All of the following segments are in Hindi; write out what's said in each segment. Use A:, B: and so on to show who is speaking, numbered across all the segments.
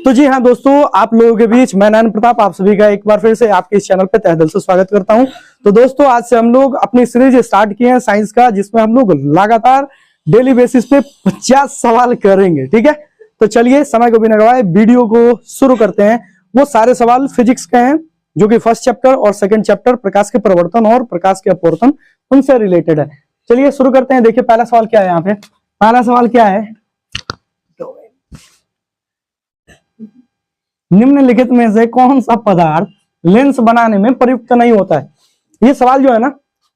A: तो जी हाँ दोस्तों, आप लोगों के बीच मैं नयन प्रताप आप सभी का एक बार फिर से आपके इस चैनल पे तहे दिल से स्वागत करता हूं। तो दोस्तों, आज से हम लोग अपनी सीरीज स्टार्ट किए हैं साइंस का, जिसमें हम लोग लगातार डेली बेसिस पे 50 सवाल करेंगे। ठीक है, तो चलिए समय को बिना गवाए वीडियो को शुरू करते हैं। वो सारे सवाल फिजिक्स के हैं, जो कि फर्स्ट चैप्टर और सेकेंड चैप्टर प्रकाश के प्रवर्तन और प्रकाश के अपवर्तन उनसे रिलेटेड है। चलिए शुरू करते हैं। देखिए पहला सवाल क्या है। यहाँ पे पहला सवाल क्या है, निम्नलिखित में से कौन सा पदार्थ लेंस बनाने में प्रयुक्त नहीं होता है। ये सवाल जो है ना,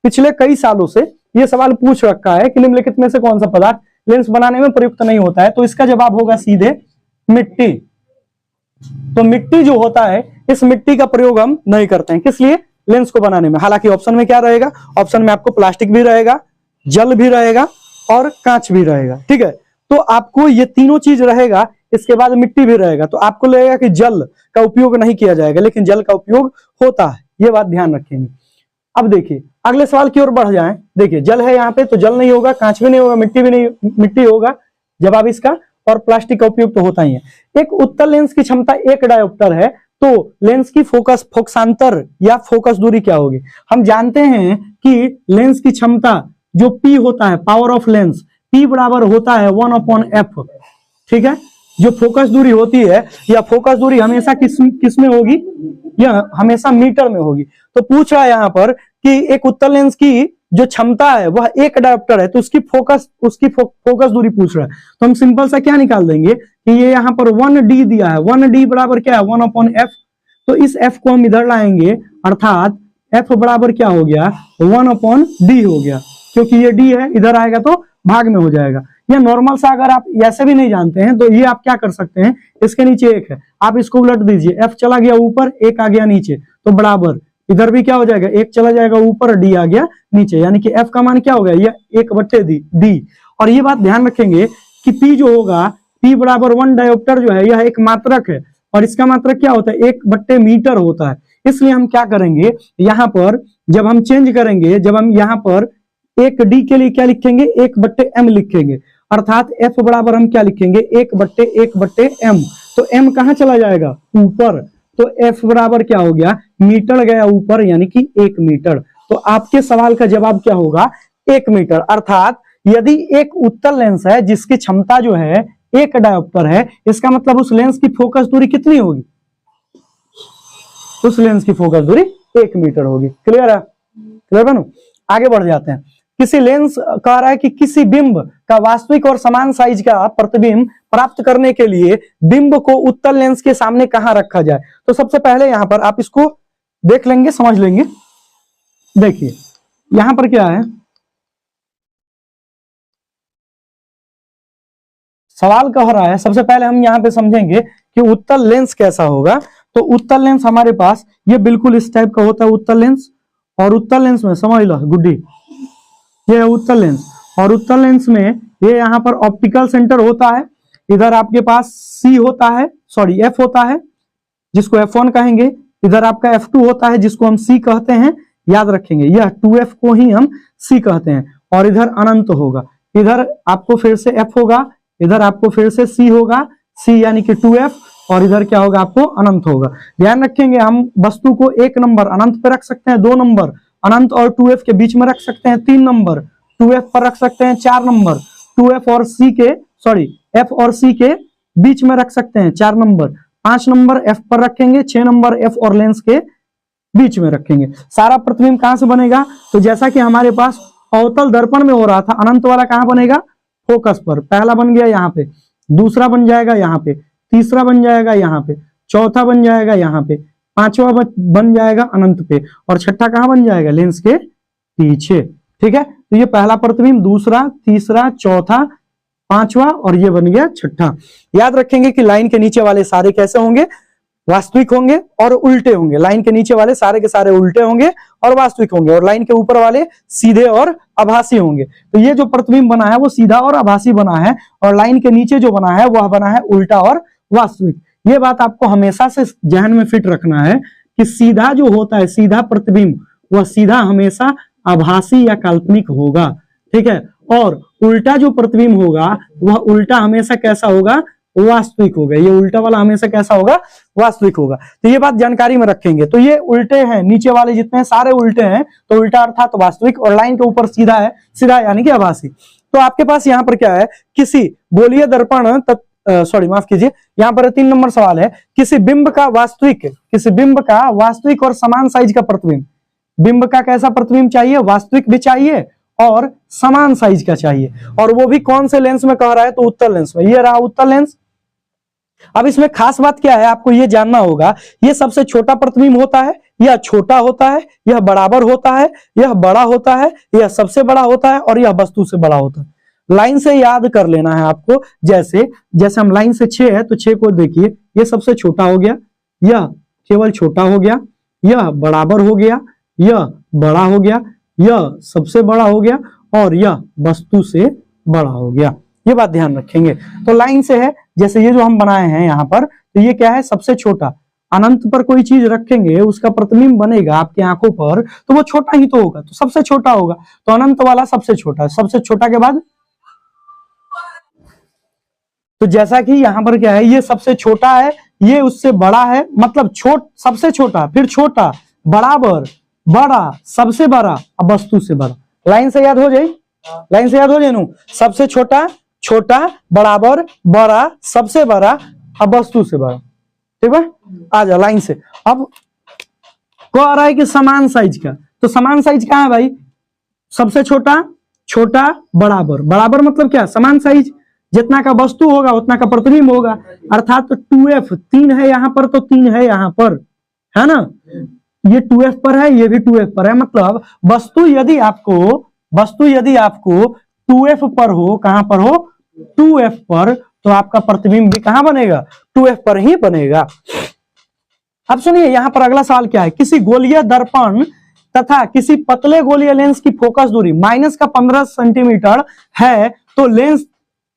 A: पिछले कई सालों से ये सवाल पूछ रखा है कि निम्नलिखित में से कौन सा पदार्थ लेंस बनाने में प्रयुक्त नहीं होता है। तो इसका जवाब होगा सीधे मिट्टी। तो मिट्टी जो होता है, इस मिट्टी का प्रयोग हम नहीं करते हैं, किस लिए? लेंस को बनाने में। हालांकि ऑप्शन में क्या रहेगा, ऑप्शन में आपको प्लास्टिक भी रहेगा, जल भी रहेगा और कांच भी रहेगा। ठीक है, तो आपको ये तीनों चीज रहेगा, इसके बाद मिट्टी भी रहेगा। तो आपको लगेगा कि जल का उपयोग नहीं किया जाएगा, लेकिन जल का उपयोग होता है, ये बात ध्यान रखेंगे। अब देखिए अगले सवाल की ओर बढ़ जाएं। देखिए जल है यहाँ पे, तो जल नहीं होगा, कांच भी नहीं होगा, मिट्टी भी नहीं, मिट्टी होगा जवाब इसका, और प्लास्टिक का उपयोग तो होता ही है। एक उत्तल लेंस की क्षमता 1 डायोप्टर है, तो लेंस की फोकसांतर या फोकस दूरी क्या होगी? हम जानते हैं कि लेंस की क्षमता जो P होता है, पावर ऑफ लेंस, P बराबर होता है 1/f। ठीक है, जो फोकस दूरी होती है, या फोकस दूरी हमेशा किस में होगी? यह हमेशा मीटर में होगी। तो पूछ रहा है यहाँ पर कि एक उत्तल लेंस की जो क्षमता है वह 1 डायोप्टर है, तो उसकी फोकस दूरी पूछ रहा है। तो हम सिंपल सा क्या निकाल देंगे कि ये यहाँ पर 1d दिया है, 1d बराबर क्या है? 1/f। तो इस f को हम इधर लाएंगे, अर्थात f बराबर क्या हो गया? 1/d हो गया, क्योंकि ये d है, इधर आएगा तो भाग में हो जाएगा। या नॉर्मल सा अगर आप ऐसे भी नहीं जानते हैं तो ये आप क्या कर सकते हैं, इसके नीचे 1 है, आप इसको उलट दीजिए, f चला गया ऊपर, 1 आ गया नीचे, तो बराबर इधर भी क्या हो जाएगा? 1 चला जाएगा ऊपर, d आ गया नीचे, यानी कि f का मान क्या हो गया? ये 1/d। और ये बात ध्यान रखेंगे कि p जो होगा, p बराबर 1 डायोप्टर जो है, यह एक मात्रक है, और इसका मात्रक क्या होता है? 1/मीटर होता है। इसलिए हम क्या करेंगे, यहाँ पर जब हम चेंज करेंगे, जब हम यहाँ पर 1d के लिए क्या लिखेंगे? 1/m लिखेंगे, अर्थात f बराबर हम क्या लिखेंगे? 1/1/m। तो m कहां चला जाएगा? ऊपर। तो f बराबर क्या हो गया? मीटर गया ऊपर, यानी कि 1 मीटर। तो आपके सवाल का जवाब क्या होगा? 1 मीटर। अर्थात यदि एक उत्तल लेंस है जिसकी क्षमता जो है 1 डायोप्टर है, इसका मतलब उस लेंस की फोकस दूरी कितनी होगी? उस लेंस की फोकस दूरी 1 मीटर होगी। क्लियर है? क्लियर बनो? आगे बढ़ जाते हैं। किसी लेंस कह रहा है कि किसी बिंब का वास्तविक और समान साइज का प्रतिबिंब प्राप्त करने के लिए बिंब को उत्तल लेंस के सामने कहां रखा जाए। तो सबसे पहले यहां पर आप इसको देख लेंगे, समझ लेंगे। देखिए यहां पर क्या है, सवाल कह रहा है, सबसे पहले हम यहां पे समझेंगे कि उत्तल लेंस कैसा होगा। तो उत्तल लेंस हमारे पास ये बिल्कुल इस टाइप का होता है उत्तल लेंस, और उत्तल लेंस में समझ लो गुड्डी, ये है उत्तल लेंस, और उत्तल लेंस में ये यहाँ पर ऑप्टिकल सेंटर होता है, इधर आपके पास C होता है, सॉरी F होता है जिसको F1 कहेंगे, इधर आपका F2 होता है जिसको हम C कहते हैं, याद रखेंगे यह 2F को ही हम C कहते हैं, और इधर अनंत होगा, इधर आपको फिर से F होगा, इधर आपको फिर से C होगा, C यानी कि 2F, और इधर क्या होगा? आपको अनंत होगा। ध्यान रखेंगे, हम वस्तु को 1 नंबर अनंत पे रख सकते हैं, 2 नंबर अनंत और 2F के बीच में रख सकते हैं, 3 नंबर 2F पर रख सकते हैं, 4 नंबर 2F और C के, सॉरी F और C के बीच में रख सकते हैं, 4 नंबर, 5 नंबर F पर रखेंगे, 6 नंबर F और लेंस के बीच में रखेंगे। सारा प्रतिबिंब कहां से बनेगा? तो जैसा कि हमारे पास अवतल दर्पण में हो रहा था, अनंत वाला कहां बनेगा? फोकस पर। पहला बन गया यहाँ पे, दूसरा बन जाएगा यहाँ पे, तीसरा बन जाएगा यहाँ पे, चौथा बन जाएगा यहाँ पे, 5वां बन जाएगा अनंत पे, और छठा कहां बन जाएगा? लेंस के पीछे। ठीक है, तो ये पहला प्रतिबिंब, दूसरा, तीसरा, चौथा, 5वां, और ये बन गया छठा। याद रखेंगे कि लाइन के नीचे वाले सारे कैसे होंगे? वास्तविक होंगे और उल्टे होंगे। लाइन के नीचे वाले सारे के सारे उल्टे होंगे और वास्तविक होंगे, और लाइन के ऊपर वाले सीधे और आभासी होंगे। तो ये जो प्रतिबिंब बना है वो सीधा और आभासी बना है, और लाइन के नीचे जो बना है वह बना है उल्टा और वास्तविक। ये बात आपको हमेशा से जहन में फिट रखना है कि सीधा जो होता है, सीधा प्रतिबिंब, वह सीधा हमेशा आभासी या काल्पनिक होगा। ठीक है, और उल्टा जो प्रतिबिंब होगा वह उल्टा हमेशा कैसा होगा? वास्तविक होगा। ये उल्टा वाला हमेशा कैसा होगा? वास्तविक होगा। तो ये बात जानकारी में रखेंगे। तो ये उल्टे हैं, नीचे वाले जितने सारे उल्टे हैं, तो उल्टा अर्थात तो वास्तविक, और लाइन के ऊपर सीधा है, सीधा यानी कि आभासी। तो आपके पास यहाँ पर क्या है? किसी गोलीय दर्पण सॉरी माफ कीजिए, यहाँ पर 3 नंबर सवाल है, किसी बिंब का वास्तविक और समान साइज का प्रतिबिंब। बिंब का कैसा प्रतिबिंब चाहिए? वास्तविक भी चाहिए और समान साइज का चाहिए, और वो भी कौन से लेंस में कह रहा है? तो उत्तल लेंस में। ये रहा उत्तल लेंस। अब इसमें खास बात क्या है, आपको ये जानना होगा, ये सबसे छोटा प्रतिबिंब होता है, यह छोटा होता है, यह बराबर होता है, यह बड़ा होता है, यह सबसे बड़ा होता है, और यह वस्तु से बड़ा होता है। लाइन से याद कर लेना है आपको। जैसे जैसे हम लाइन से 6 है, तो 6 को देखिए, यह सबसे छोटा हो गया, यह केवल छोटा हो गया, यह बराबर हो गया, यह बड़ा हो गया, यह सबसे बड़ा हो गया, और यह वस्तु से बड़ा हो गया। ये बात ध्यान रखेंगे। तो लाइन से है, जैसे ये जो हम बनाए हैं यहाँ पर, तो ये क्या है? सबसे छोटा। अनंत पर कोई चीज रखेंगे, उसका प्रतिबिंब बनेगा आपकी आंखों पर, तो वो छोटा ही तो होगा, तो सबसे छोटा होगा। तो अनंत वाला सबसे छोटा, सबसे छोटा के बाद, तो जैसा कि यहाँ पर क्या है, ये सबसे छोटा है, ये उससे बड़ा है, मतलब सबसे छोटा, फिर छोटा, बराबर, बड़ा, सबसे बड़ा, अब वस्तु से बड़ा। लाइन से याद हो जाए, लाइन से याद हो जाए नु। सबसे छोटा, छोटा, बराबर, बड़ा, सबसे बड़ा, अब वस्तु से बड़ा। ठीक है, आ जा लाइन से। अब कह रहा है कि समान साइज का, तो समान साइज कहाँ है भाई? सबसे छोटा, छोटा, बराबर। बराबर मतलब क्या? समान साइज, जितना का वस्तु होगा उतना का प्रतिबिंब होगा, अर्थात 2f 3 है यहाँ पर, तो 3 है यहाँ पर, है ना? ये 2f पर है, ये भी 2f पर है, मतलब वस्तु यदि आपको 2f पर हो, कहां पर हो? 2f पर, तो आपका प्रतिबिंब भी कहां बनेगा? 2f पर ही बनेगा। अब सुनिए, यहां पर अगला सवाल क्या है? किसी गोलीय दर्पण तथा किसी पतले गोलीय लेंस की फोकस दूरी -15 सेंटीमीटर है, तो लेंस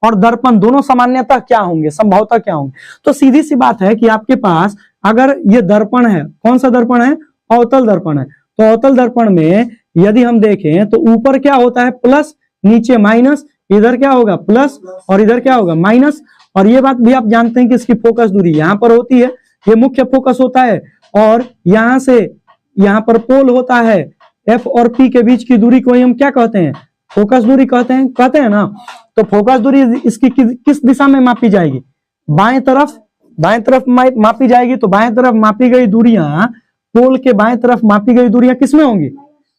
A: और दर्पण दोनों सामान्यतः क्या होंगे, संभवतः क्या होंगे? तो सीधी सी बात है कि आपके पास अगर ये दर्पण है, कौन सा दर्पण है? अवतल दर्पण है। तो अवतल दर्पण में यदि हम देखें तो ऊपर क्या होता है? प्लस, नीचे माइनस, इधर क्या होगा? प्लस, और इधर क्या होगा? माइनस। और ये बात भी आप जानते हैं कि इसकी फोकस दूरी यहां पर होती है, ये मुख्य फोकस होता है, और यहां से यहां पर पोल होता है। एफ और पी के बीच की दूरी को हम क्या कहते हैं? फोकस दूरी कहते हैं ना। तो फोकस दूरी इसकी किस दिशा में मापी जाएगी? बाएं तरफ मापी जाएगी। तो बाएं तरफ मापी गई दूरियां, पोल के बाएं तरफ मापी गई दूरियां किस में होंगी?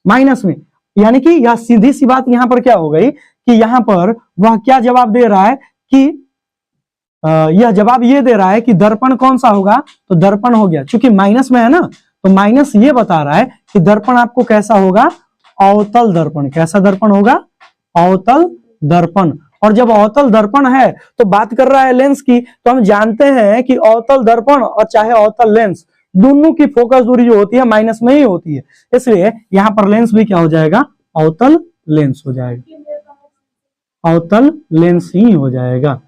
A: माइनस में। यानी कि यह सीधी सी बात यहां पर क्या हो गई कि यहां पर वह क्या जवाब दे रहा है कि यह जवाब ये दे रहा है कि दर्पण कौन सा होगा? तो दर्पण हो गया, क्योंकि माइनस में है ना, तो माइनस ये बता रहा है कि दर्पण आपको कैसा होगा? अवतल दर्पण। कैसा दर्पण होगा? अवतल दर्पण। और जब अवतल दर्पण है तो बात कर रहा है लेंस की, तो हम जानते हैं कि अवतल दर्पण और चाहे अवतल लेंस, दोनों की फोकस दूरी जो होती है माइनस में ही होती है। इसलिए यहां पर लेंस भी क्या हो जाएगा? अवतल लेंस हो जाएगा, अवतल लेंस ही हो जाएगा।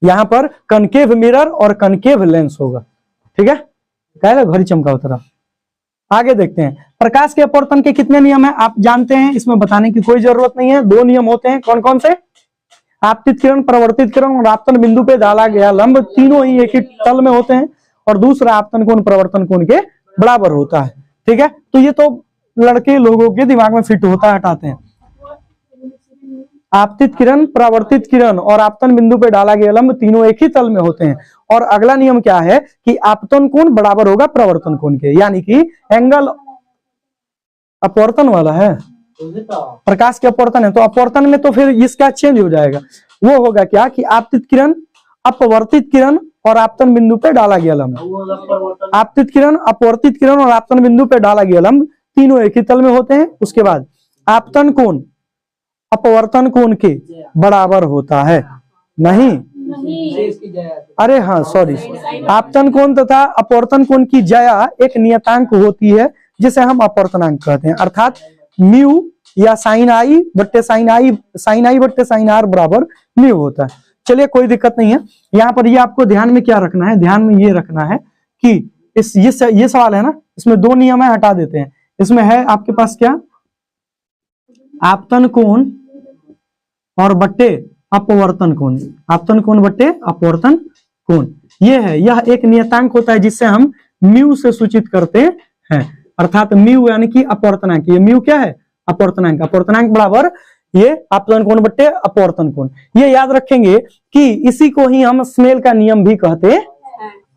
A: यहां पर कनकेव मिरर और कनकेव लेंस होगा। ठीक है, कहेगा घड़ी चमका उतरा। आगे देखते हैं, प्रकाश के अपवर्तन के कितने नियम हैं? आप जानते हैं, इसमें बताने की कोई जरूरत नहीं है। 2 नियम होते हैं। कौन कौन से? आपतित किरण, परिवर्तित किरण और आपतन बिंदु पे डाला गया लंब, तीनों ही एक ही तल में होते हैं। और दूसरा आपतन कोण प्रवर्तन कोण के बराबर होता है। ठीक है, तो ये तो लड़के लोगों के दिमाग में फिट होता है, हटाते हैं। आपतित किरण, परावर्तित किरण और आपतन बिंदु पे डाला गया लंब तीनों एक ही तल में होते हैं। और अगला नियम क्या है कि आपतन कोण बराबर होगा प्रवर्तन कोण के, यानी कि एंगल अपवर्तन वाला है, प्रकाश के अपवर्तन है, तो अपवर्तन में तो फिर इसका चेंज हो जाएगा। वो होगा क्या कि आपतित किरण, अपवर्तित किरण और आपतन बिंदु पे डाला गया लंब। आपतित किरण, अपवर्तित किरण और आपतन बिंदु पे डाला गया लंब तीनों एक ही तल में होते हैं। उसके बाद आपतन कोण अपवर्तन कोण के बराबर होता है। नहीं, अरे हाँ सॉरी, आपतन कोण तथा अपवर्तन कोण की जया एक नियतांक होती है जिसे हम अपवर्तनांक कहते हैं, अर्थात म्यू या साइन आई बट्टे साइन आई बट्टे साइन आर बराबर म्यू होता है। चलिए कोई दिक्कत नहीं है। यहाँ पर ये आपको ध्यान में क्या रखना है? ध्यान में ये रखना है कि ये सवाल है ना, इसमें 2 नियम है, हटा देते हैं। इसमें है आपके पास क्या? आपतन कोण और बट्टे अपवर्तन कोण, आपतन कोण बट्टे अपवर्तन कोण। ये है, यह एक नियतांक होता है जिससे हम म्यू से सूचित करते हैं, अर्थात म्यू यानी कि अपवर्तनांक। ये म्यू क्या है? अपवर्तनांक। अपवर्तनांक बराबर ये आपतन कोण बट्टे अपवर्तन कोण। ये याद रखेंगे कि इसी को ही हम स्नेल का नियम भी कहते हैं।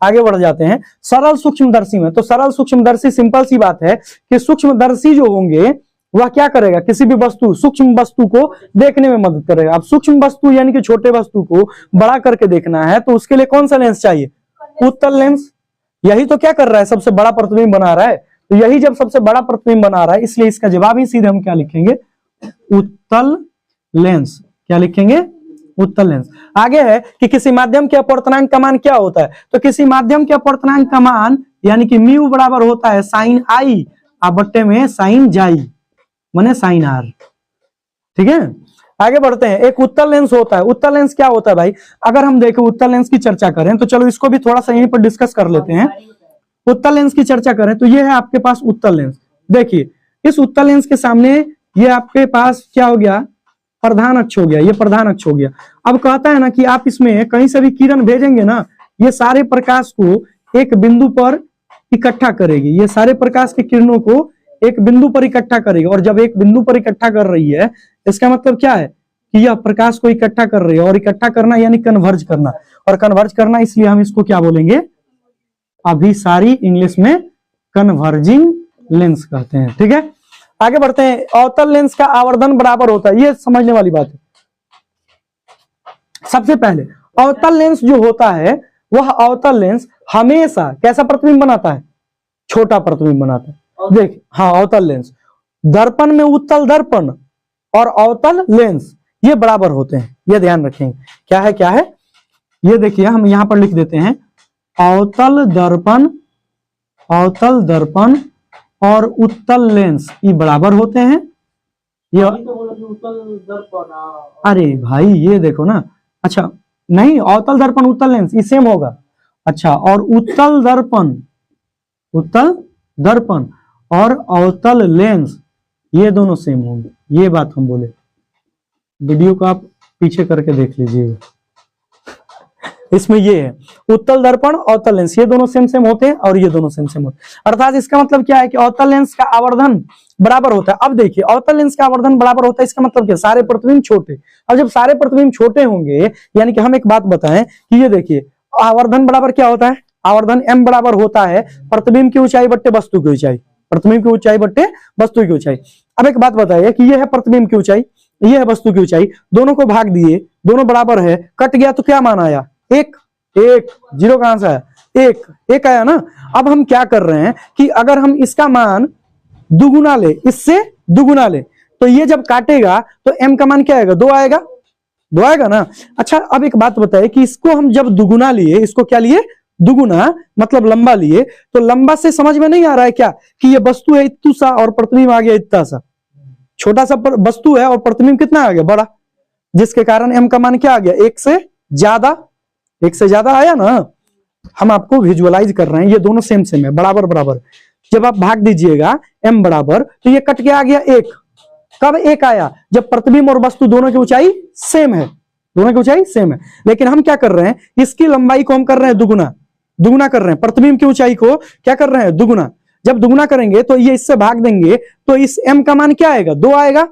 A: आगे बढ़ जाते हैं सरल सूक्ष्मदर्शी में। तो सरल सूक्ष्मदर्शी, सिंपल सी बात है कि सूक्ष्मदर्शी जो होंगे वह क्या करेगा? किसी भी वस्तु, सूक्ष्म वस्तु को देखने में मदद करेगा। अब सूक्ष्म वस्तु यानी कि छोटे वस्तु को बड़ा करके देखना है तो उसके लिए कौन सा लेंस चाहिए? उत्तल लेंस। यही तो क्या कर रहा है? सबसे बड़ा प्रतिबिंब बना रहा है। तो यही जब सबसे बड़ा प्रतिबिंब बना रहा है, इसलिए इसका जवाब ही सीधे हम क्या लिखेंगे? उत्तल लेंस। क्या लिखेंगे? उत्तल लेंस। आगे है कि किसी माध्यम के अपवर्तनांक का मान क्या होता है? तो किसी माध्यम के अपवर्तनांक का मान यानी कि म्यू बराबर होता है साइन आई बट्टे में साइन जाई माने साइन आर। ठीक है, आगे बढ़ते हैं। एक उत्तल लेंस होता है। उत्तल लेंस क्या होता है भाई? अगर हम देखें उत्तल लेंस की चर्चा करें तो चलो इसको भी थोड़ा सा यहीं पर डिस्कस कर लेते हैं। उत्तल लेंस की चर्चा करें तो ये है आपके पास उत्तल लेंस। देखिए इस उत्तल लेंस के सामने ये आपके पास क्या हो गया? प्रधान अक्ष हो गया। ये प्रधान अक्ष हो गया। अब कहता है ना कि आप इसमें कहीं से भी किरण भेजेंगे ना, ये सारे प्रकाश को एक बिंदु पर इकट्ठा करेगी। ये सारे प्रकाश की किरणों को एक बिंदु पर इकट्ठा करेगी। और जब एक बिंदु पर इकट्ठा कर रही है इसका मतलब क्या है? कि यह प्रकाश को इकट्ठा कर रही है। और इकट्ठा करना यानी कन्वर्ज करना। और कन्वर्ज करना इसलिए हम इसको क्या बोलेंगे? अभिसारी, इंग्लिश में कन्वर्जिंग लेंस कहते हैं। ठीक है, आगे बढ़ते हैं। अवतल लेंस का आवर्धन बराबर होता है। ये समझने वाली बात है। सबसे पहले अवतल लेंस जो होता है वह अवतल लेंस हमेशा कैसा प्रतिबिंब बनाता है? छोटा प्रतिबिंब बनाता है। देख, हाँ, अवतल लेंस। दर्पण में उत्तल दर्पण और अवतल लेंस ये बराबर होते हैं। ये ध्यान रखेंगे। क्या है? क्या है? ये देखिए हम यहां पर लिख देते हैं अवतल दर्पण और उत्तल लेंस ये बराबर होते हैं। ये उत्तल दर्पण, अरे भाई ये देखो ना। अच्छा नहीं, अवतल दर्पण उत्तल लेंस ये सेम होगा। अच्छा, और उत्तल दर्पण और अवतल लेंस ये दोनों सेम होंगे। ये बात हम बोले। वीडियो को आप पीछे करके देख लीजिएगा। इसमें ये है उत्तल दर्पण अवतल लेंस ये दोनों सेम होते हैं और ये दोनों सेम होते हैं। अर्थात इसका मतलब क्या है कि अवतल लेंस का आवर्धन बराबर होता है। अब देखिए अवतल लेंस का आवर्धन बराबर होता है, इसका मतलब क्या? सारे प्रतिबिंब छोटे। अब जब सारे प्रतिबिंब छोटे होंगे यानी कि हम एक बात बताएं कि ये देखिए आवर्धन बराबर क्या होता है? आवर्धन m बराबर होता है प्रतिबिंब की ऊंचाई बट्टे वस्तु की ऊंचाई। प्रतिबिंब की ऊंचाई बट्टे वस्तु की ऊंचाई। अब एक बात बताइए कि ये है प्रतिबिंब की ऊंचाई, ये है वस्तु की ऊंचाई, दोनों को भाग दिए, दोनों बराबर है, कट गया तो क्या मान आया? एक। जीरो कहां से आया? एक आया ना। अब हम क्या कर रहे हैं कि अगर हम इसका मान दुगुना ले, इससे दुगुना ले, तो ये जब काटेगा तो m का मान क्या आएगा? 2 आएगा। 2 आएगा ना। अच्छा अब एक बात बताइए कि इसको हम जब दुगुना लिए, इसको क्या लिए? दुगुना, मतलब लंबा लिए, तो लंबा से समझ में नहीं आ रहा है क्या कि ये वस्तु है इतू सा और प्रतिबिंब आ गया इतना सा। छोटा सा वस्तु है और प्रतिबिंब कितना आ गया? बड़ा, जिसके कारण m का मान क्या आ गया? एक से ज्यादा आया ना। हम आपको विजुअलाइज कर रहे हैं, ये दोनों सेम है, बराबर। जब आप भाग दीजिएगा m बराबर तो ये कट के आ गया 1। कब 1 आया? जब प्रतिबिंब और वस्तु दोनों की ऊंचाई सेम है। दोनों की ऊंचाई सेम है। लेकिन हम क्या कर रहे हैं? इसकी लंबाई को हम कर रहे हैं दुगुना कर रहे हैं। प्रतिबिंब की ऊंचाई को क्या कर रहे हैं? दुगुना। जब दुगुना करेंगे तो ये इससे भाग देंगे तो इस m का मान क्या आएगा? 2 आएगा।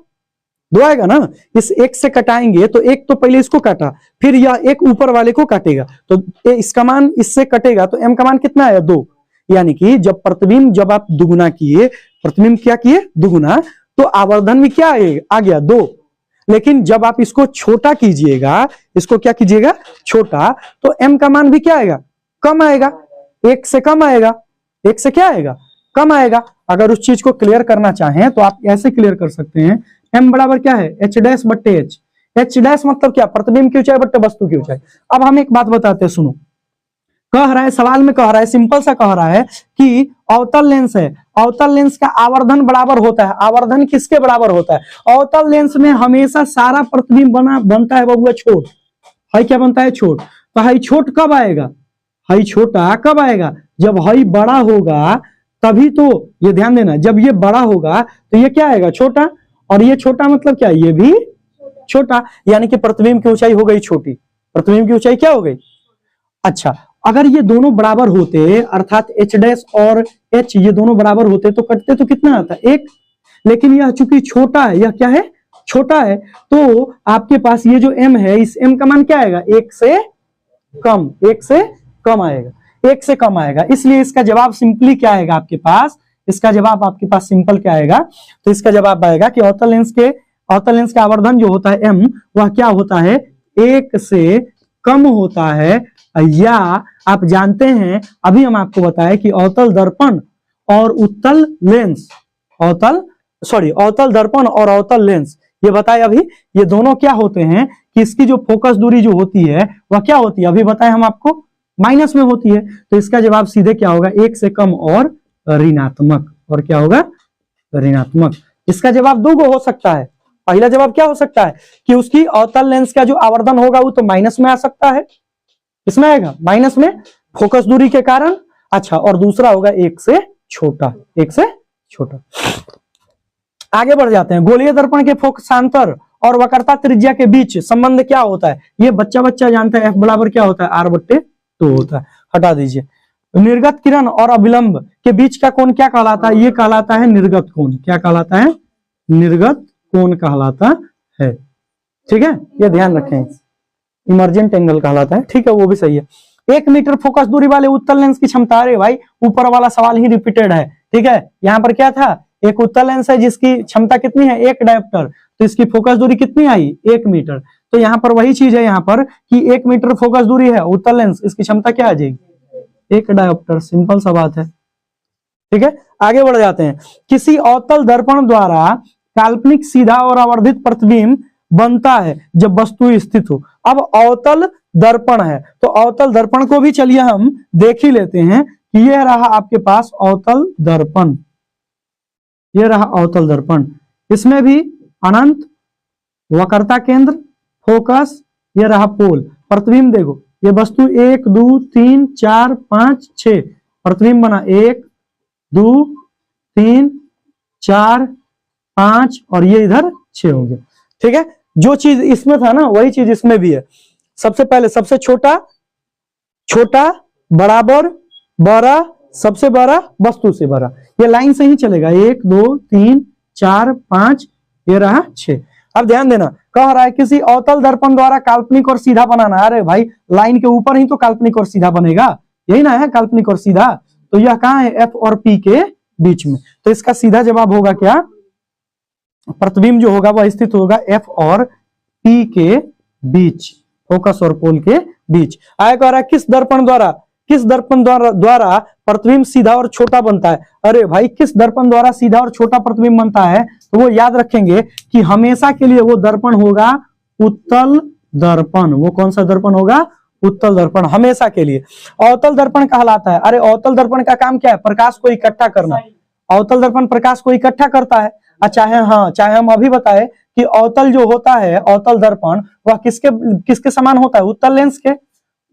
A: 2 आएगा ना। इस 1 से कटाएंगे तो एक तो पहले इसको काटा, फिर यह एक ऊपर वाले को काटेगा तो इसका मान इससे कटेगा तो m का मान कितना आया? 2। यानी कि जब प्रतिबिंब जब आप दुगुना किए, प्रतिबिंब क्या किए? दुगुना, तो आवर्धन भी क्या आ गया? 2। लेकिन जब आप इसको छोटा कीजिएगा, इसको क्या कीजिएगा? छोटा, तो m का मान भी क्या आएगा? कम आएगा। 1 से कम आएगा। 1 से क्या आएगा? कम आएगा। अगर उस चीज को क्लियर करना चाहें तो आप ऐसे क्लियर कर सकते हैं, m बराबर क्या है? h डैश बट्टे h। h डैश मतलब क्या? प्रतिबिंब की ऊंचाई बट्टे वस्तु की ऊंचाई। अब हम एक बात बताते हैं, सुनो। कह रहा है, सवाल में कह रहा है, सिंपल सा कह रहा है कि अवतल लेंस है, अवतल लेंस का आवर्धन बराबर होता है। आवर्धन किसके बराबर होता है? अवतल लेंस में हमेशा सारा प्रतिबिंब बनता है बबुआ छोट। हाई क्या बनता है? छोट। तो हाई छोट कब आएगा? हाई छोटा कब आएगा? जब हाई बड़ा होगा तभी तो। ये ध्यान देना, जब ये बड़ा होगा तो ये क्या आएगा? छोटा। और ये छोटा मतलब क्या? ये भी छोटा, यानी कि प्रतिबिंब की ऊंचाई हो गई छोटी। प्रतिबिंब की ऊंचाई क्या हो गई? अच्छा, अगर ये दोनों बराबर होते, अर्थात एच डैश और एच ये दोनों बराबर होते तो कटते तो कितना आता? 1। लेकिन यह चूंकि छोटा है, यह क्या है? छोटा है, तो आपके पास ये जो m है, इस m का मान क्या आएगा? 1 से कम, 1 से कम आएगा, 1 से कम आएगा। इसलिए इसका जवाब सिंपली क्या आएगा आपके पास? इसका जवाब आपके पास सिंपल क्या आएगा? तो इसका जवाब आएगा कि अवतल लेंस का आवर्धन जो होता है m, वह क्या होता है? 1 से कम होता है। या आप जानते हैं, अभी हम आपको बताए कि अवतल दर्पण और उत्तल लेंस, अवतल दर्पण और अवतल लेंस, ये बताए अभी, ये दोनों क्या होते हैं कि इसकी जो फोकस दूरी जो होती है वह क्या होती है? अभी बताए हम आपको, माइनस में होती है। तो इसका जवाब सीधे क्या होगा? 1 से कम और ऋणात्मक। और क्या होगा? ऋणात्मक। इसका जवाब दो गो हो सकता है। पहला जवाब क्या हो सकता है कि उसकी अवतल लेंस का जो आवर्धन होगा वो तो माइनस में आ सकता है, इसमें आएगा माइनस में, फोकस दूरी के कारण। अच्छा, और दूसरा होगा 1 से छोटा, 1 से छोटा। आगे बढ़ जाते हैं। गोलीय दर्पण के फोकसांतर और वक्रता त्रिज्या के बीच संबंध क्या होता है? ये बच्चा जानता है, F बराबर क्या होता है? R/2 होता है। हटा दीजिए। निर्गत किरण और अभिलंब के बीच का कोण क्या कहलाता है? ये कहलाता है निर्गत कोण। क्या कहलाता है? निर्गत कोण कहलाता है। ठीक है, ये ध्यान रखें, इमर्जेंट एंगल कहलाता है। ठीक है, वो भी सही है। 1 मीटर फोकस दूरी वाले उत्तल लेंस की क्षमता, अरे भाई ऊपर वाला सवाल ही रिपीटेड है। ठीक है, यहाँ पर क्या था? एक उत्तल लेंस है जिसकी क्षमता कितनी है? 1 डायोप्टर, तो इसकी फोकस दूरी कितनी आई? 1 मीटर। तो यहाँ पर वही चीज है यहाँ पर कि 1 मीटर फोकस दूरी है उत्तल लेंस, इसकी क्षमता क्या आ जाएगी? 1 डायोप्टर। सिंपल सा बात है। ठीक है, आगे बढ़ जाते हैं। किसी अवतल दर्पण द्वारा काल्पनिक सीधा और आवर्धित प्रतिबिंब बनता है जब वस्तु स्थित हो। अब अवतल दर्पण है, तो अवतल दर्पण को भी चलिए हम देख ही लेते हैं कि यह रहा आपके पास अवतल दर्पण, यह रहा अवतल दर्पण। इसमें भी अनंत, वक्रता केंद्र, फोकस, यह रहा पोल। प्रतिबिंब देखो, ये वस्तु 1 2 3 4 5 6 प्रतिबिंब बना, 1 2 3 4 5 और ये इधर 6 हो गया। ठीक है, जो चीज इसमें था ना वही चीज इसमें भी है। सबसे पहले सबसे छोटा, छोटा बराबर बड़ा, सबसे बड़ा वस्तु से बड़ा, ये लाइन से ही चलेगा। 1 2 3 4 5, ये रहा 6। अब ध्यान देना, कह रहा है किसी अवतल दर्पण द्वारा काल्पनिक और सीधा बनाना। अरे भाई लाइन के ऊपर ही तो काल्पनिक और सीधा बनेगा, यही ना है काल्पनिक और सीधा। तो यह कहाँ है? F और P के बीच में। तो इसका सीधा जवाब होगा क्या? प्रतिबिंब जो होगा वह स्थित होगा F और P के बीच, फोकस और पोल के बीच। आया कह रहा है किस दर्पण द्वारा प्रतिबिंब सीधा और छोटा बनता है। अरे भाई किस दर्पण द्वारा सीधा और छोटा प्रतिबिंब बनता है? तो वो याद रखेंगे कि हमेशा के लिए वो दर्पण होगा उत्तल दर्पण। वो कौन सा दर्पण होगा? उत्तल दर्पण, हमेशा के लिए। अवतल दर्पण कहलाता है। अरे अवतल दर्पण का काम क्या है? प्रकाश को इकट्ठा करना। अवतल दर्पण प्रकाश को इकट्ठा करता है। चाहे हम अभी बताए कि अवतल जो होता है, अवतल दर्पण, वह किसके समान होता है? उत्तल लेंस के,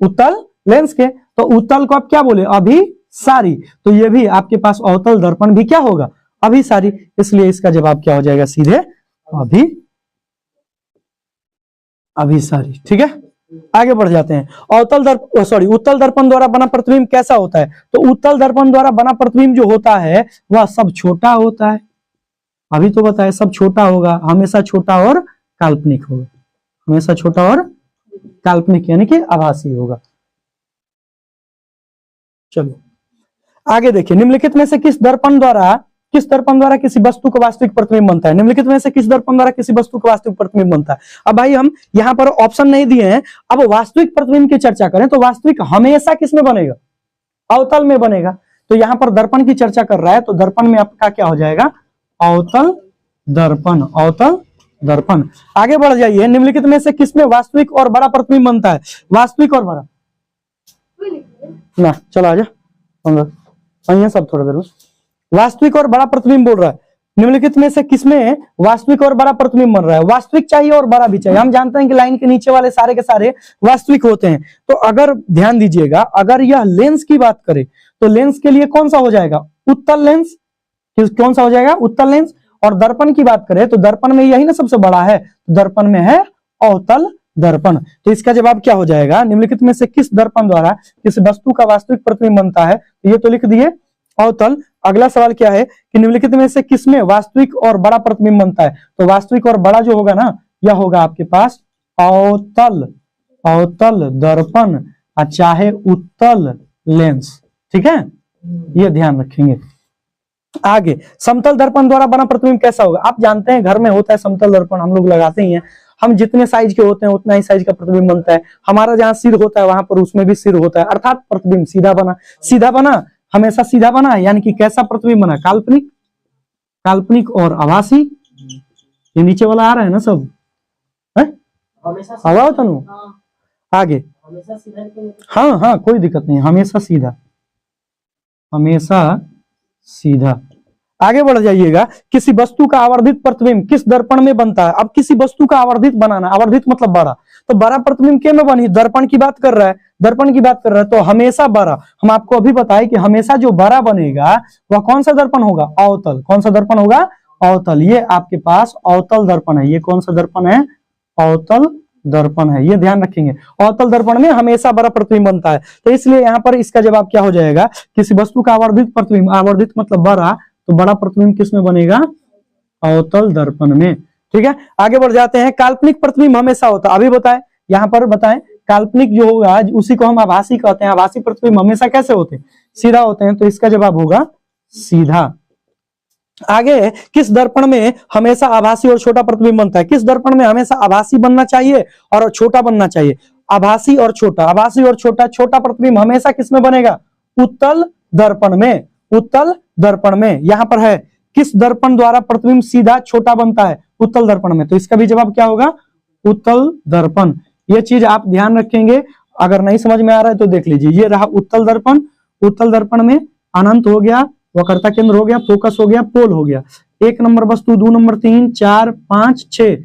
A: उत्तल लेंस के। तो उत्तल को आप क्या बोले? अभिसारी। तो ये भी आपके पास अवतल दर्पण भी क्या होगा? अभिसारी। इसलिए इसका जवाब क्या हो जाएगा? सीधे अभिसारी। ठीक है, आगे बढ़ जाते हैं। उत्तल दर्पण द्वारा बना प्रतिबिंब कैसा होता है? तो उत्तल दर्पण द्वारा बना प्रतिबिंब जो होता है वह सब छोटा होता है। अभी तो बताए सब छोटा होगा, हमेशा छोटा और काल्पनिक होगा, हमेशा छोटा और काल्पनिक यानी कि आभासी होगा। चलो आगे देखिए, निम्नलिखित में से किस दर्पण द्वारा किसी वस्तु का वास्तविक प्रतिबिंब बनता है? निम्नलिखित में से किस दर्पण द्वारा किसी वस्तु का वास्तविक प्रतिबिंब बनता है? अब भाई हम यहाँ पर ऑप्शन नहीं दिए हैं। अब वास्तविक प्रतिबिंब की चर्चा करें तो वास्तविक हमेशा किस में बनेगा? अवतल में बनेगा। तो यहाँ पर दर्पण की चर्चा कर रहा है, तो दर्पण में आपका क्या हो जाएगा? अवतल दर्पण, अवतल दर्पण। आगे बढ़ जाइए, निम्नलिखित में से किसमें वास्तविक और बड़ा प्रतिबिंब बनता है? वास्तविक और बड़ा ना, चलो आजा सब थोड़ा देर में। वास्तविक और बड़ा प्रतिबिंब बोल रहा है। निम्नलिखित में से किसमें वास्तविक और बड़ा प्रतिबिंब बन रहा है? वास्तविक चाहिए और बड़ा भी चाहिए। हम जानते हैं कि लाइन के नीचे वाले सारे के सारे वास्तविक होते हैं। तो अगर ध्यान दीजिएगा, अगर यह लेंस की बात करें तो लेंस के लिए कौन सा हो जाएगा? उत्तल लेंस। कौन सा हो जाएगा? उत्तल लेंस। और दर्पण की बात करें तो दर्पण में यही ना सबसे बड़ा है, तो दर्पण में है अवतल दर्पण। तो इसका जवाब क्या हो जाएगा, निम्नलिखित में से किस दर्पण द्वारा किस वस्तु का वास्तविक प्रतिबिंब बनता है, तो ये तो लिख दिए अवतल। अगला सवाल क्या है कि निम्नलिखित में से किसमें वास्तविक और बड़ा प्रतिबिंब बनता है, तो वास्तविक और बड़ा जो होगा ना यह होगा आपके पास अवतल दर्पण चाहे उत्तल लेंस। ठीक है, ये ध्यान रखेंगे। आगे, समतल दर्पण द्वारा बना प्रतिबिंब कैसा होगा। आप जानते हैं घर में होता है समतल दर्पण, हम लोग लगाते ही हैं। हम जितने साइज के होते हैं उतना ही साइज का प्रतिबिंब बनता है। हमारा जहां सिर होता है वहां पर उसमें भी सिर होता है, अर्थात प्रतिबिंब सीधा बना। सीधा बना, हमेशा सीधा बना, यानी कि कैसा प्रतिबिंब बना, काल्पनिक, काल्पनिक और आभासी। ये नीचे वाला आ रहा है ना सब, है हवा तनु। आगे, हाँ हाँ कोई दिक्कत नहीं, हमेशा सीधा, हमेशा सीधा। आगे बढ़ जाइएगा, किसी वस्तु का आवर्धित प्रतिबिंब किस दर्पण में बनता है। अब किसी वस्तु का आवर्धित बनाना, आवर्धित मतलब बड़ा, तो बड़ा प्रतिबिंब के में बनी, दर्पण की बात कर रहा है, दर्पण की बात कर रहा है, तो हमेशा बड़ा। हम आपको अभी बताएं कि हमेशा जो बड़ा बनेगा वह कौन सा दर्पण होगा, अवतल। कौन सा दर्पण होगा, अवतल। ये आपके पास अवतल दर्पण है। ये कौन सा दर्पण है, अवतल दर्पण है, ये ध्यान रखेंगे। अवतल दर्पण में हमेशा बड़ा प्रतिबिंब बनता है, तो इसलिए यहाँ पर इसका जवाब क्या हो जाएगा, किसी वस्तु का आवर्धित प्रतिबिंब, आवर्धित मतलब बड़ा, तो बड़ा प्रतिबिंब किस में बनेगा, अवतल दर्पण में। ठीक है, आगे बढ़ जाते हैं। काल्पनिक प्रतिबिंब हमेशा होता है, अभी बताएं, यहाँ पर बताएं, काल्पनिक जो होगा उसी को हम आभासी कहते हैं। आभासी प्रतिबिंब हमेशा कैसे होते हैं, सीधा होते हैं, तो इसका जवाब होगा सीधा। आगे, किस दर्पण में हमेशा आभासी और छोटा प्रतिबिंब बनता है। किस दर्पण में हमेशा आभासी बनना चाहिए और छोटा बनना चाहिए, आभासी और छोटा, आभासी और छोटा। छोटा प्रतिबिंब हमेशा किसमें बनेगा, उत्तल दर्पण में, उत्तल दर्पण में। यहां पर है, किस दर्पण द्वारा प्रतिबिंब सीधा छोटा बनता है, उत्तल दर्पण में, तो इसका भी जवाब क्या होगा, उत्तल दर्पण। ये चीज आप ध्यान रखेंगे, अगर नहीं समझ में आ रहा है तो देख लीजिए। ये रहा उत्तल दर्पण, उत्तल दर्पण में अनंत हो गया, वक्रता केंद्र हो गया, फोकस हो गया, पोल हो गया। 1 नंबर वस्तु, 2 नंबर, 3, 4, 5, 6,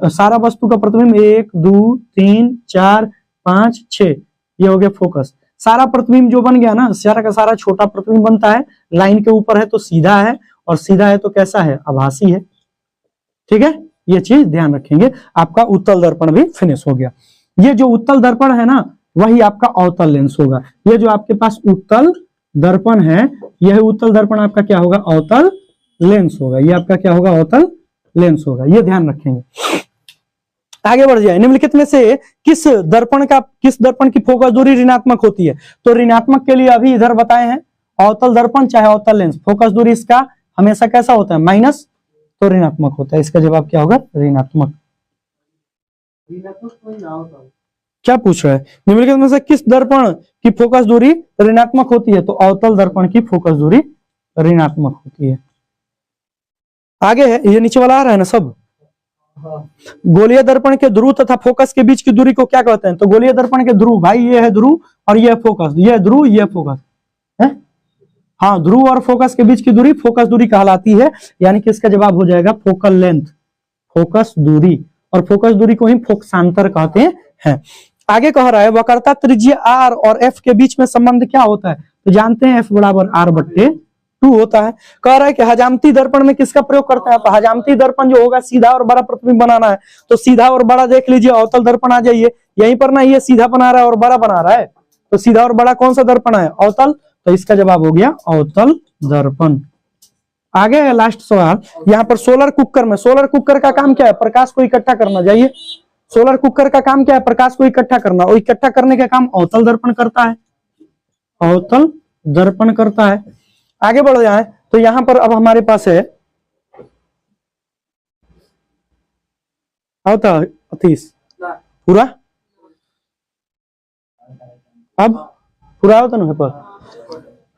A: सारा वस्तु का प्रतिबिंब 1, 2, 3, 4, 5, 6, ये हो गया फोकस। सारा प्रतिबिंब जो बन गया ना, सारा का सारा छोटा प्रतिबिंब बनता है। लाइन के ऊपर है तो सीधा है, और सीधा है तो कैसा है, आभासी है। ठीक है, ये चीज ध्यान रखेंगे। आपका उत्तल दर्पण भी फिनिश हो गया। ये जो उत्तल दर्पण है ना, वही आपका अवतल लेंस होगा। ये जो आपके पास उत्तल दर्पण है, यह उत्तल दर्पण आपका क्या होगा, अवतल लेंस होगा। ये आपका क्या होगा, अवतल लेंस होगा, ये ध्यान रखेंगे। आगे बढ़ जाए, निम्नलिखित में से किस दर्पण की फोकस दूरी ऋणात्मक होती है, तो ऋणात्मक के लिए अभी इधर बताए हैं, अवतल दर्पण चाहे अवतल लेंस, फोकस दूरी इसका हमेशा कैसा होता है, माइनस, तो ऋणात्मक होता है। इसका जवाब क्या होगा, ऋणात्मक। क्या पूछ रहा है, निम्नलिखित में से किस दर्पण की फोकस दूरी ऋणात्मक होती है, तो अवतल दर्पण की फोकस दूरी ऋणात्मक होती है। आगे है, ये नीचे वाला आ रहा है ना सब। गोलीय दर्पण के ध्रुव तथा फोकस के बीच की दूरी को क्या कहते हैं, तो गोलीय दर्पण के ध्रुव, भाई ये है ध्रुव और ये फोकस, ये ध्रुव ये फोकस है। हाँ, ध्रुव और फोकस के बीच की दूरी फोकस दूरी कहलाती है, यानी कि इसका जवाब हो जाएगा फोकल लेंथ, फोकस दूरी। और फोकस दूरी को ही फोकसांतर कहते हैं। आगे कह रहा है, वक्रता त्रिज्या आर और एफ के बीच में संबंध क्या होता है, तो जानते हैं एफ बराबर आर बट्टे 2 होता है। कह रहा है कि हजामती दर्पण में किसका प्रयोग करते हैं, तो हजामती दर्पण जो होगा सीधा और बड़ा प्रतिबिंब बनाना है, तो सीधा और बड़ा देख लीजिए, अवतल दर्पण आ जाइए, यहीं पर ना, ये सीधा बना रहा है और बड़ा बना रहा है, तो सीधा और बड़ा कौन सा दर्पण है, अवतल, तो इसका जवाब हो गया अवतल दर्पण। आगे है लास्ट सवाल, यहाँ पर सोलर कुकर में, सोलर कुकर का काम क्या है, प्रकाश को इकट्ठा करना। जाइए, सोलर कुकर का काम क्या है, प्रकाश को इकट्ठा करना, और इकट्ठा करने का काम अवतल दर्पण करता है, अवतल दर्पण करता है। आगे बढ़ जाए तो यहां पर अब हमारे पास है अतीश पूरा, अब पूरा होता ना पर।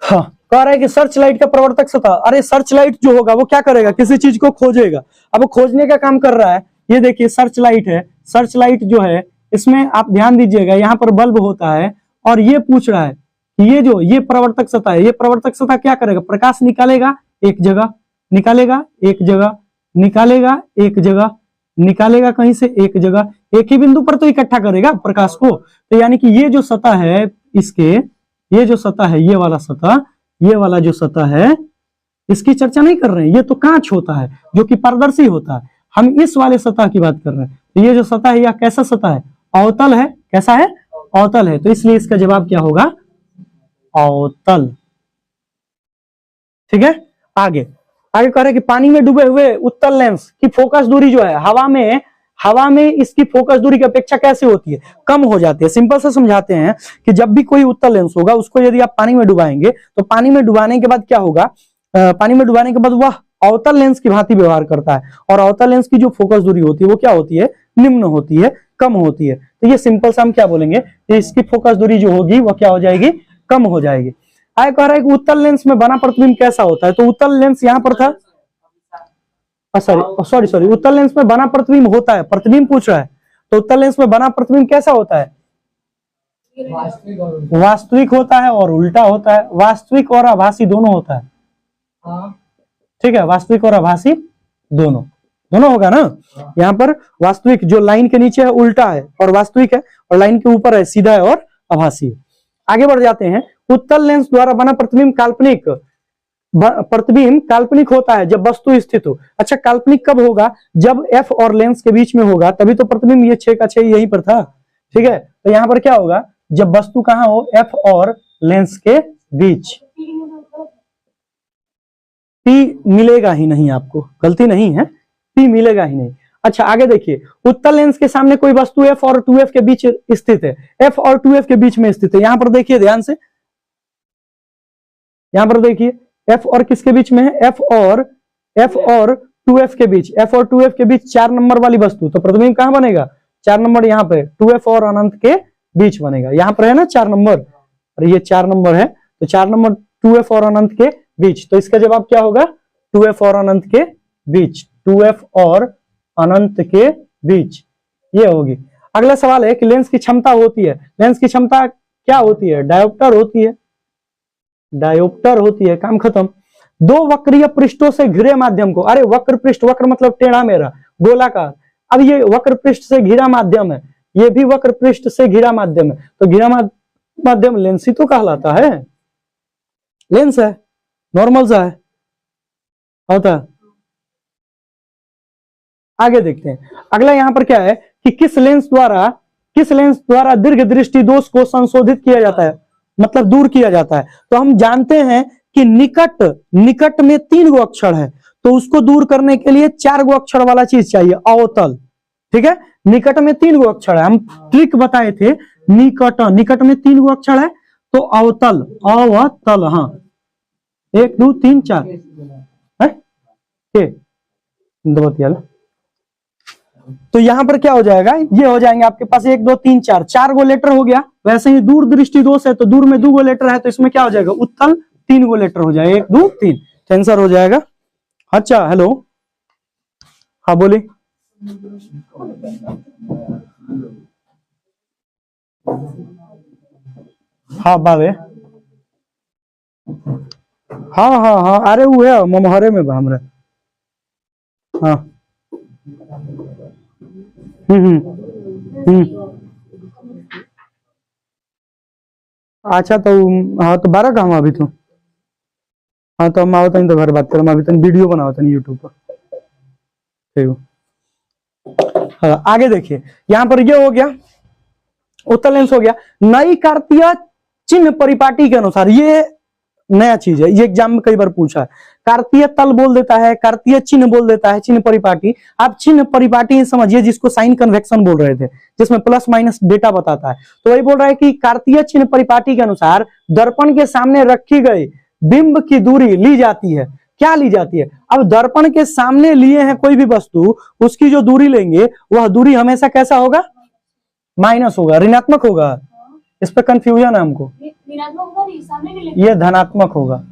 A: हाँ, कह रहा है कि सर्च लाइट का प्रवर्तक सतह, अरे सर्च लाइट जो होगा वो क्या करेगा, किसी चीज को खोजेगा। अब वो खोजने का काम कर रहा है। ये देखिए सर्च लाइट है, सर्च लाइट जो है इसमें आप ध्यान दीजिएगा, यहाँ पर बल्ब होता है, और ये पूछ रहा है कि ये प्रवर्तक सतह है, ये प्रवर्तक सतह क्या करेगा, प्रकाश निकालेगा एक जगह, निकालेगा एक जगह, निकालेगा एक जगह, निकालेगा कहीं से एक जगह, एक ही बिंदु पर तो इकट्ठा करेगा प्रकाश को। तो यानी कि ये जो सतह है इसके, ये जो सतह है, ये वाला सतह, ये वाला जो सतह है, इसकी चर्चा नहीं कर रहे हैं। ये तो कांच होता है जो कि पारदर्शी होता है, हम इस वाले सतह की बात कर रहे हैं। तो ये जो सतह है यह कैसा सतह है? अवतल है। कैसा है? अवतल है। तो इसलिए इसका जवाब क्या होगा? अवतल। ठीक है। आगे आगे कह रहे हैं कि पानी में डूबे हुए उत्तल लेंस की फोकस दूरी जो है हवा में इसकी फोकस दूरी की अपेक्षा कैसे होती है? कम हो जाती है। सिंपल से समझाते हैं कि जब भी कोई उत्तल लेंस होगा उसको यदि आप पानी में डुबाएंगे तो पानी में डुबाने के बाद क्या होगा? पानी में डुबाने के बाद वह अवतल लेंस की भांति व्यवहार करता है, और अवतल लेंस की जो फोकस दूरी होती है वो क्या होती है? निम्न होती है, कम होती है। तो ये सिंपल से हम क्या बोलेंगे कि इसकी फोकस दूरी जो होगी वह क्या हो जाएगी? कम हो जाएगी। आगे कह रहा है कि उत्तल लेंस में बना प्रतिबिंब कैसा होता है? तो उत्तल लेंस यहाँ पर था, सॉरी उत्तल लेंस में बना प्रतिबिंब होता है, प्रतिबिंब पूछ रहा है। तो उत्तल लेंस में बना प्रतिबिंब कैसा होता है? वास्तविक होता है और उल्टा होता है। वास्तविक और आभासी दोनों होता है। ठीक है, वास्तविक और आभासी दोनों होगा ना। यहाँ पर वास्तविक जो लाइन के नीचे है उल्टा है और वास्तविक है, और लाइन के ऊपर है सीधा है और आभासी है। आगे बढ़ जाते हैं। उत्तल लेंस द्वारा बना प्रतिबिंब काल्पनिक होता है जब वस्तु स्थित हो। अच्छा, काल्पनिक कब होगा? जब एफ और लेंस के बीच में होगा, तभी तो प्रतिबिंब ये 6 का 6 यहीं पर था। ठीक है, तो यहाँ पर क्या होगा? जब वस्तु कहां हो? एफ और लेंस के बीच। पी मिलेगा ही नहीं, आपको गलती नहीं है, पी मिलेगा ही नहीं। अच्छा, आगे देखिए। उत्तल लेंस के सामने कोई वस्तु एफ और 2f के बीच स्थित है, एफ और 2f के बीच में स्थित है। यहां पर देखिए ध्यान से, यहां पर देखिए एफ और किसके बीच में है? एफ और 2f के बीच। एफ और 2f के बीच 4 नंबर वाली वस्तु, तो प्रतिबिंब कहां बनेगा? 4 नंबर यहाँ पे 2f और अनंत के बीच बनेगा। यहाँ पर है ना 4 नंबर, और ये 4 नंबर है, तो 4 नंबर 2f और अनंत के बीच। तो इसका जवाब क्या होगा? 2f और अनंत के बीच। 2f और अनंत के बीच ये होगी। अगला सवाल है कि लेंस की क्षमता होती है। लेंस की क्षमता क्या होती है? डायोप्टर होती है, डायोप्टर होती है। काम खत्म। दो वक्रीय पृष्ठों से घिरे माध्यम को, अरे वक्र पृष्ठ, वक्र मतलब टेढ़ा मेढ़ा, गोलाकार। अब ये वक्र पृष्ठ से घिरा माध्यम है, ये भी वक्र पृष्ठ से घिरा माध्यम है, तो घिरा माध्यम लेंस ही तो कहलाता है। लेंस है, नॉर्मल सा है, होता है। आगे देखते हैं। अगला यहां पर क्या है कि किस लेंस द्वारा दीर्घ दृष्टि दोष को संशोधित किया जाता है, मतलब दूर किया जाता है। तो हम जानते हैं कि निकट में 3 गो अक्षर है, तो उसको दूर करने के लिए 4 गो अक्षर वाला चीज चाहिए, अवतल। ठीक है, निकट में 3 गो अक्षर है, हम ट्रिक बताए थे। निकट में 3 गो अक्षर है तो अवतल, अवतल। हाँ, 1 2 3 4 है। तो यहां पर क्या हो जाएगा? ये हो जाएंगे आपके पास 1 2 3 4, 4 गो लेटर हो गया। वैसे ही दूर दृष्टि दोष है तो दूर में 2 गो लेटर है, तो इसमें क्या हो जाएगा? उत्तल 3 गो लेटर हो जाएगा, 1 2 3, आंसर हो जाएगा। अच्छा, हेलो, हाँ बोली। हाँ बाबे, हाँ, अरे वो है ममहरे में हमरा। हाँ, अच्छा, तो हाँ, तो 12 कहाँ अभी तो? हाँ, तो हम आवत तो घर बात कर, अभी तक वीडियो बनावत यूट्यूब पर। ठीक, हाँ, आगे देखिए। यहाँ पर ये हो गया, उत्तल लेंस हो गया। नई कार्तीय चिन्ह परिपाटी के अनुसार, ये नया चीज है, ये एग्जाम में कई बार पूछा है। कार्तीय तल बोल देता है, कार्तीय चिन्ह बोल देता है, चिन्ह परिपाटी। आप चिन्ह परिपाटी समझिए, जिसको साइन कन्वेक्शन बोल रहे थे, जिसमें प्लस माइनस डेटा बताता है। तो वही बोल रहा है कि कार्तीय चिन्ह परिपाटी के अनुसार दर्पण के सामने रखी गई बिंब की दूरी ली जाती है। क्या ली जाती है? अब दर्पण के सामने लिए हैं कोई भी वस्तु, उसकी जो दूरी लेंगे वह दूरी हमेशा कैसा होगा? माइनस होगा, ऋणात्मक होगा। इस पर कंफ्यूजन है हमको। ये धनात्मक होगा।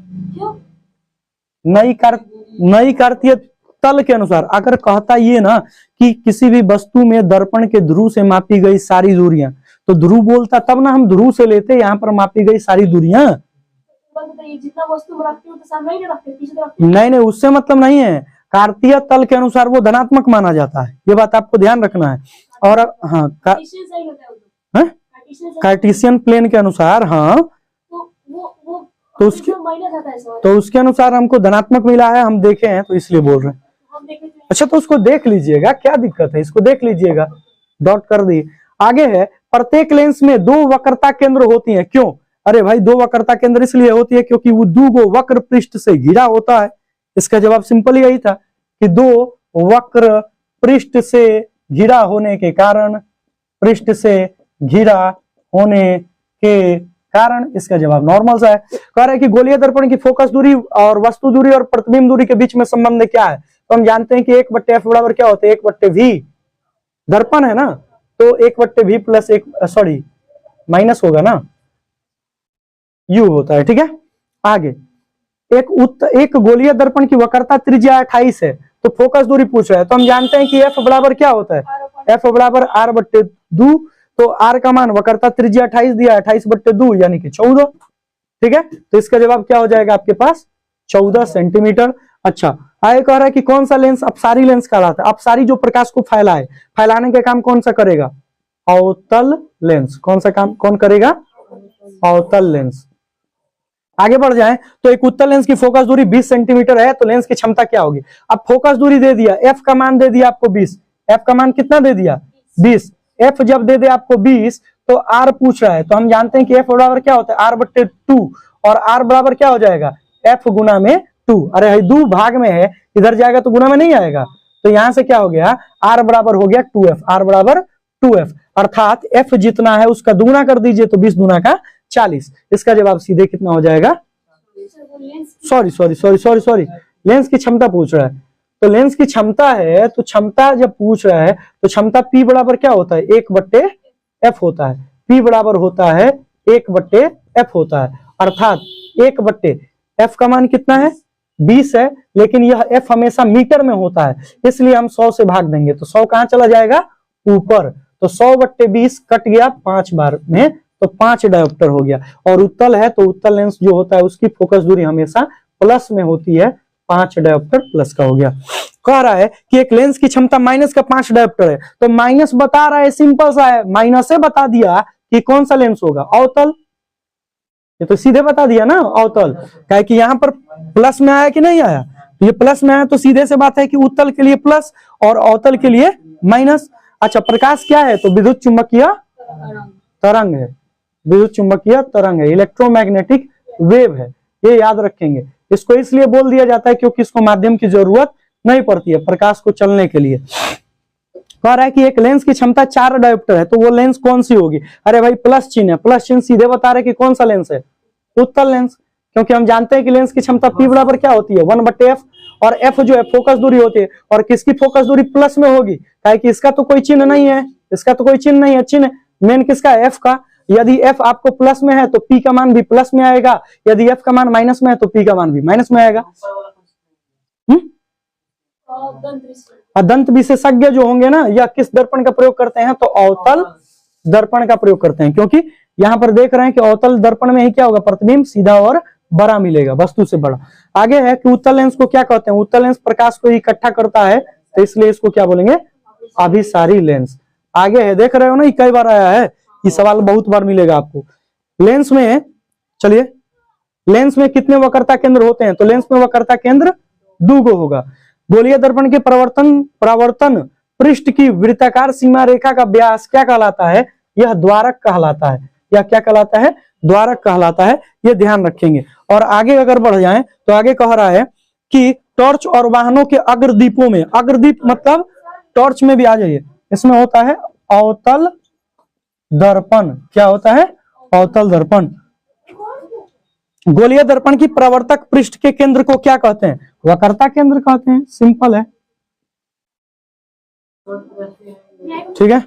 A: नई कार्तीय तल के अनुसार अगर कहता ये ना कि किसी भी वस्तु में दर्पण के ध्रुव से मापी गई सारी दूरियां, तो ध्रुव बोलता तब ना हम ध्रुव से लेते, यहाँ पर मापी गई सारी दूरियां। जितना वस्तु रखते हो तो सामने नहीं रखते, पीछे रखते। नहीं, उससे मतलब नहीं है। कार्तीय तल के अनुसार वो धनात्मक माना जाता है, ये बात आपको ध्यान रखना है। और हाँ, कार्टेशियन प्लेन के अनुसार, हाँ, तो वो तो उसके अनुसार हमको धनात्मक मिला है, हम देखे हैं तो इसलिए बोल रहे हैं। अच्छा तो उसको देख लीजिएगा, क्या दिक्कत है, इसको देख लीजिएगा, डॉट कर दिए। आगे है, प्रत्येक लेंस में 2 वक्रता केंद्र होती हैं। क्यों? अरे भाई 2 वक्रता केंद्र इसलिए होती है क्योंकि वो 2 वक्र पृष्ठ से घिरा होता है। इसका जवाब सिंपल यही था कि 2 वक्र पृष्ठ से घिरा होने के कारण, पृष्ठ से घिरा होने के कारण इसका जवाब नॉर्मल सा है। कह रहे हैं कि गोलीय दर्पण की फोकस दूरी और वस्तु दूरी और प्रतिबिंब दूरी के बीच में संबंध क्या है? तो हम जानते हैं कि 1/f बराबर क्या होता है, 1/v। दर्पण है ना, तो 1/v प्लस 1 सॉरी माइनस होगा ना, u होता है। ठीक है, आगे एक गोलीय दर्पण की वक्रता त्रिज्या 28 है, तो फोकस दूरी पूछ रहा है। तो हम जानते हैं कि f बराबर क्या होता है, f बराबर r/2। तो r का मान वक्रता त्रिज्या 28 दिया, 28/2 यानी कि 14। ठीक है, तो इसका जवाब क्या हो जाएगा आपके पास, 14 सेंटीमीटर। अच्छा, आगे कह रहा है कि कौन सा लेंस अपसारी लेंस कहलाता है? अपसारी जो प्रकाश को फैलाए, फैलाने का काम कौन सा करेगा? अवतल लेंस। कौन सा काम कौन करेगा? अवतल लेंस। आगे बढ़ जाएं तो एक उत्तल लेंस की फोकस दूरी 20 सेंटीमीटर है, तो लेंस की क्षमता क्या होगी? अब फोकस दूरी दे दिया, f का मान दे दिया आपको 20। f का मान कितना दे दिया? 20। f जब दे दे आपको 20 तो r पूछ रहा है, तो हम जानते हैं कि f बराबर क्या होता है, r/2। और r बराबर क्या हो जाएगा, f गुना में 2। अरे 2 भाग में है, इधर जाएगा तो गुना में नहीं आएगा, तो यहां से क्या हो गया, r बराबर हो गया 2f। r बराबर 2f, अर्थात f जितना है उसका दुगुना कर दीजिए, तो 20 दूना का 40। इसका जवाब सीधे कितना हो जाएगा, सॉरी लेंस की क्षमता पूछ रहा है। तो लेंस की क्षमता है, तो क्षमता जब पूछ रहा है तो क्षमता P बराबर क्या होता है, 1/f होता है। P बराबर होता है 1/f होता है, अर्थात 1/f का मान कितना है, 20 है, लेकिन यह f हमेशा मीटर में होता है, इसलिए हम 100 से भाग देंगे, तो 100 कहां चला जाएगा, ऊपर। तो 100/20 कट गया 5 बार में, तो 5 डायोप्टर हो गया। और उत्तल है तो उत्तल लेंस जो होता है उसकी फोकस दूरी हमेशा प्लस में होती है, 5 डायोप्टर प्लस का हो गया। कह रहा है कि एक लेंस की क्षमता -5 डायोप्टर है, तो माइनस बता रहा है, सिंपल सा है, माइनस से बता दिया कि कौन सा लेंस होगा, अवतल। ये तो सीधे बता दिया ना, अवतल। क्या कि यहाँ पर प्लस में आया कि नहीं आया, तो ये प्लस में आया, तो सीधे से बात है कि उत्तल के लिए प्लस और अवतल के लिए माइनस। अच्छा, प्रकाश क्या है, तो विद्युत चुंबकीय तरंग है, विद्युत चुंबकीय तरंग है, इलेक्ट्रोमैग्नेटिक वेव है, ये याद रखेंगे। इसको इसलिए बोल दिया जाता है क्योंकि इसको माध्यम की जरूरत नहीं पड़ती है प्रकाश को चलने के लिए। कह रहा है कि एक लेंस की क्षमता 4 डायोप्टर है, तो वो लेंस कौन सी होगी? अरे भाई प्लस चिन्ह है, प्लस चिन्ह सीधे बता रहे कि कौन सा लेंस है, उत्तल लेंस। क्योंकि हम जानते हैं कि लेंस की क्षमता P बराबर क्या होती है, 1/f, और f जो है फोकस दूरी होती है, और किसकी फोकस दूरी प्लस में होगी, क्या कि इसका तो कोई चिन्ह नहीं है, इसका तो कोई चिन्ह नहीं है, चिन्ह मेन किसका है, f का। यदि f आपको प्लस में है तो p का मान भी प्लस में आएगा, यदि f का मान माइनस में है तो p का मान भी माइनस में आएगा। दंत विशेषज्ञ जो होंगे ना, या किस दर्पण का प्रयोग करते हैं, तो अवतल दर्पण का प्रयोग करते हैं, क्योंकि यहाँ पर देख रहे हैं कि अवतल दर्पण में ही क्या होगा, प्रतिबिंब सीधा और बड़ा मिलेगा, वस्तु से बड़ा। आगे है कि उत्तल लेंस को क्या कहते हैं, उत्तल लेंस प्रकाश को इकट्ठा करता है, तो इसलिए इसको क्या बोलेंगे, अभिसारी लेंस। आगे है, देख रहे हो ना, कई बार आया है, ये सवाल बहुत बार मिलेगा आपको। लेंस में, चलिए, लेंस में कितने वक्रता केंद्र होते हैं, तो लेंस में वक्रता केंद्र 2 होगा। गोलीय दर्पण के परावर्तन पृष्ठ की वृत्ताकार सीमा रेखा का व्यास क्या कहलाता है, यह द्वारक कहलाता है। यह क्या कहलाता है, द्वारक कहलाता है, ये ध्यान रखेंगे। और आगे अगर बढ़ जाएं तो आगे कह रहा है कि टॉर्च और वाहनों के अग्रदीपों में, अग्रदीप मतलब टॉर्च में भी आ जाइए, इसमें होता है अवतल दर्पण। क्या होता है, अवतल दर्पण। गोलीय दर्पण की प्रवर्तक पृष्ठ के केंद्र को क्या कहते हैं, वक्रता केंद्र कहते हैं, सिंपल है। ठीक है,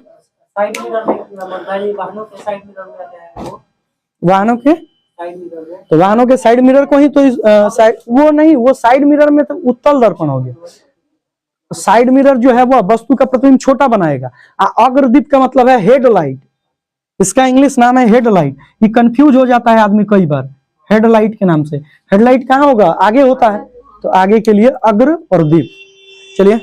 A: वाहनों के, तो वाहनों के साइड मिरर को ही तो वो नहीं, वो साइड मिरर में तो उत्तल दर्पण हो गया। साइड मिरर जो है वो वस्तु का प्रतिबिंब छोटा बनाएगा। अग्रदीप का मतलब है हेडलाइट, इसका इंग्लिश नाम है हेडलाइट। ये कंफ्यूज हो जाता है आदमी कई बार हेडलाइट के नाम से। हेडलाइट कहाँ होगा, आगे होता है, तो आगे के लिए अग्र और दीप। चलिए